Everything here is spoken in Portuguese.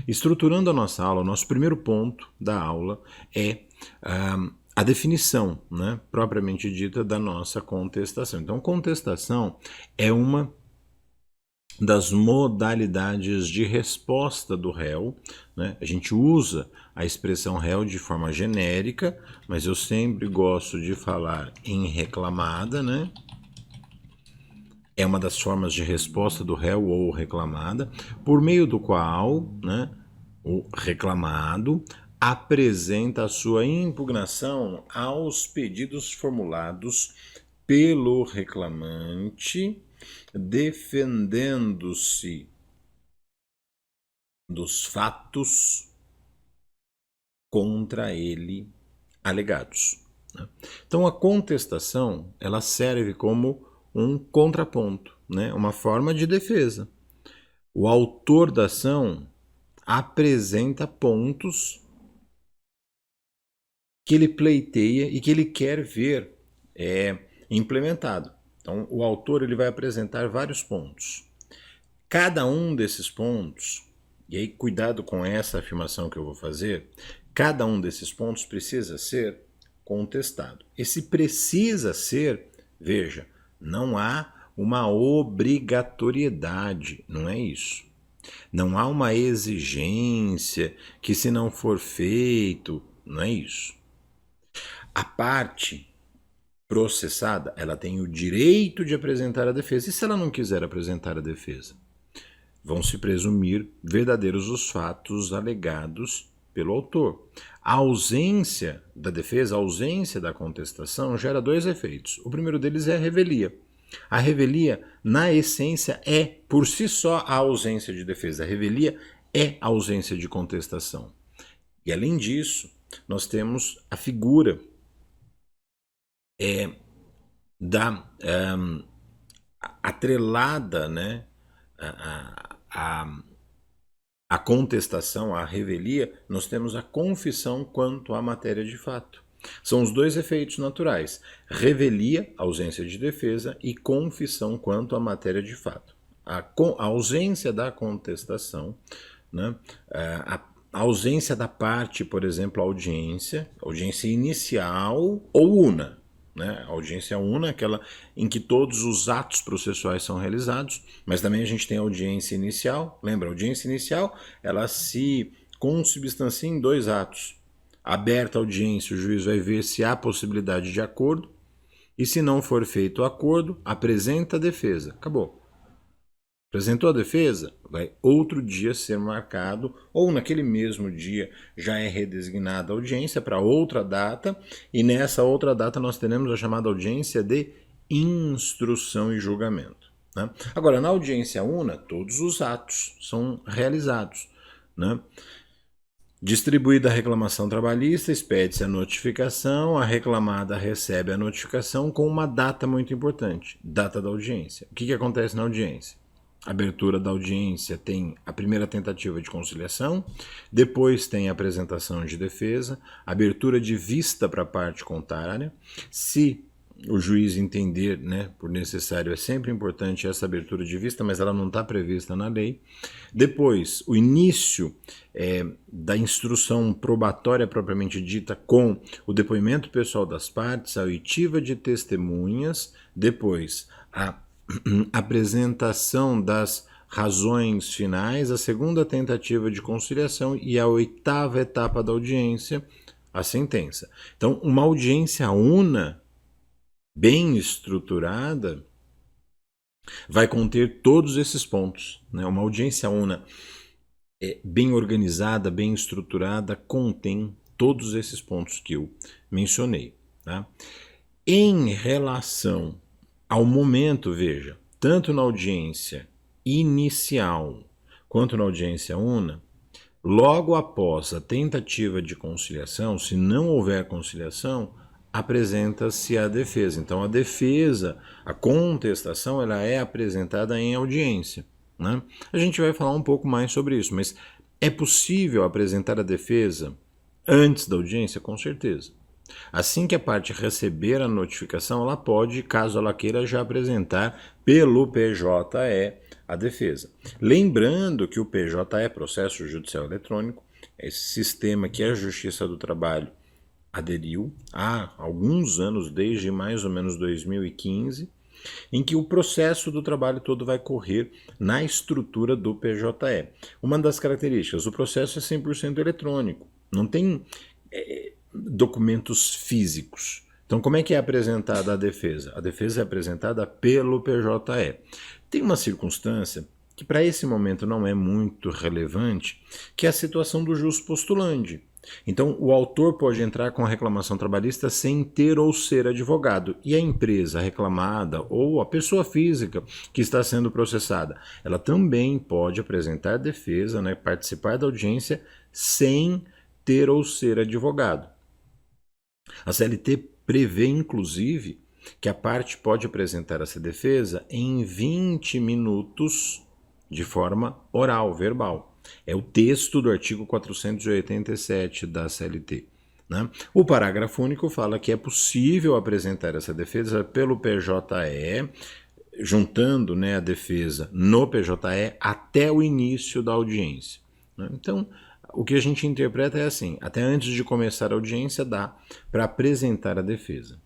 Estruturando a nossa aula, o nosso primeiro ponto da aula é a definição, né, propriamente dita, da nossa contestação. Então, contestação é uma das modalidades de resposta do réu, né? A gente usa a expressão réu de forma genérica, mas eu sempre gosto de falar em reclamada, né? É uma das formas de resposta do réu ou reclamada, por meio do qual, né, o reclamado apresenta a sua impugnação aos pedidos formulados pelo reclamante, defendendo-se dos fatos contra ele alegados. Então a contestação ela serve como um contraponto, né? Uma forma de defesa. O autor da ação apresenta pontos que ele pleiteia e que ele quer ver implementado. Então o autor ele vai apresentar vários pontos. Cada um desses pontos, e aí cuidado com essa afirmação que eu vou fazer, cada um desses pontos precisa ser contestado. Esse precisa ser, veja, não há uma obrigatoriedade, não é isso. Não há uma exigência que se não for feito, não é isso. A parte processada, ela tem o direito de apresentar a defesa. E se ela não quiser apresentar a defesa? Vão se presumir verdadeiros os fatos alegados pelo autor. A ausência da defesa, a ausência da contestação gera dois efeitos. O primeiro deles é a revelia. A revelia, na essência, é por si só a ausência de defesa. A revelia é a ausência de contestação. E além disso, nós temos a figura atrelada, né, a contestação, a revelia, nós temos a confissão quanto à matéria de fato. São os dois efeitos naturais: revelia, ausência de defesa, e confissão quanto à matéria de fato. A ausência da contestação, né, a ausência da parte, por exemplo, audiência inicial ou una. Né? A audiência una, aquela em que todos os atos processuais são realizados, mas também a gente tem a audiência inicial. Lembra, a audiência inicial ela se consubstancia em dois atos. Aberta a audiência, o juiz vai ver se há possibilidade de acordo, e se não for feito o acordo, apresenta a defesa. Acabou. Apresentou a defesa, vai outro dia ser marcado, ou naquele mesmo dia já é redesignada a audiência para outra data, e nessa outra data nós teremos a chamada audiência de instrução e julgamento. Né? Agora, na audiência una, todos os atos são realizados. Né? Distribuída a reclamação trabalhista, expede-se a notificação, a reclamada recebe a notificação com uma data muito importante, data da audiência. O que acontece na audiência? Abertura da audiência tem a primeira tentativa de conciliação, depois tem a apresentação de defesa, abertura de vista para a parte contrária. Se o juiz entender, né, por necessário, é sempre importante essa abertura de vista, mas ela não está prevista na lei. Depois, o início da instrução probatória propriamente dita, com o depoimento pessoal das partes, a oitiva de testemunhas, depois a apresentação das razões finais, a segunda tentativa de conciliação e a oitava etapa da audiência, a sentença. Então, uma audiência una, bem estruturada, vai conter todos esses pontos. Né? Uma audiência una bem organizada, bem estruturada, contém todos esses pontos que eu mencionei. Tá? Em relação ao momento, veja, tanto na audiência inicial quanto na audiência una, logo após a tentativa de conciliação, se não houver conciliação, apresenta-se a defesa. Então a defesa, a contestação, ela é apresentada em audiência. Né? A gente vai falar um pouco mais sobre isso, mas é possível apresentar a defesa antes da audiência? Com certeza. Assim que a parte receber a notificação, ela pode, caso ela queira, já apresentar pelo PJE a defesa. Lembrando que o PJE, Processo Judicial Eletrônico, é esse sistema que a Justiça do Trabalho aderiu há alguns anos, desde mais ou menos 2015, em que o processo do trabalho todo vai correr na estrutura do PJE. Uma das características, o processo é 100% eletrônico, não tem documentos físicos. Então, como é que é apresentada a defesa? A defesa é apresentada pelo PJE. Tem uma circunstância que para esse momento não é muito relevante, que é a situação do jus postulandi. Então, o autor pode entrar com a reclamação trabalhista sem ter ou ser advogado, e a empresa reclamada ou a pessoa física que está sendo processada, ela também pode apresentar defesa, né, participar da audiência sem ter ou ser advogado. A CLT prevê, inclusive, que a parte pode apresentar essa defesa em 20 minutos de forma oral, verbal. É o texto do artigo 487 da CLT. Né? O parágrafo único fala que é possível apresentar essa defesa pelo PJE, juntando, né, a defesa no PJE até o início da audiência. Né? Então, o que a gente interpreta é assim, até antes de começar a audiência dá para apresentar a defesa.